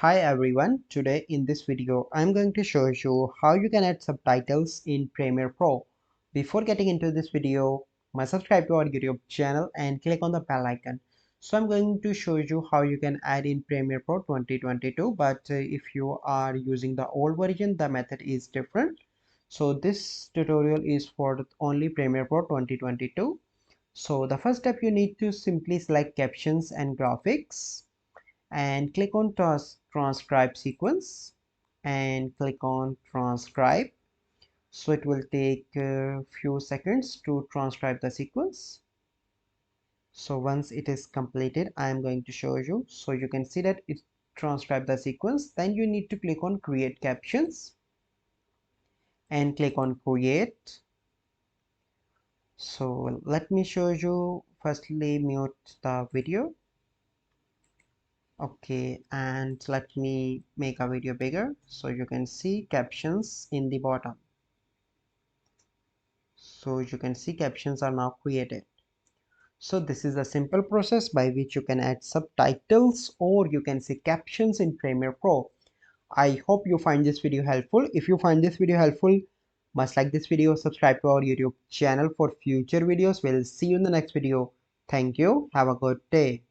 Hi everyone, today in this video I'm going to show you how you can add subtitles in Premiere Pro. Before getting into this video, must subscribe to our YouTube channel and click on the bell icon. So I'm going to show you how you can add in Premiere Pro 2022, but if you are using the old version, the method is different. So this tutorial is for only Premiere Pro 2022. So the first step, you need to simply select captions and graphics and click on transcribe sequence and click on transcribe. So it will take a few seconds to transcribe the sequence. So once it is completed, I am going to show you. So you can see that it transcribed the sequence. Then you need to click on create captions and click on create. So let me show you. Firstly, mute the video. Okay, and let me make a video bigger so you can see captions in the bottom. So you can see captions are now created. So this is a simple process by which you can add subtitles or you can see captions in Premiere Pro. I hope you find this video helpful. If you find this video helpful, must like this video, subscribe to our YouTube channel for future videos. We'll see you in the next video. Thank you. Have a good day.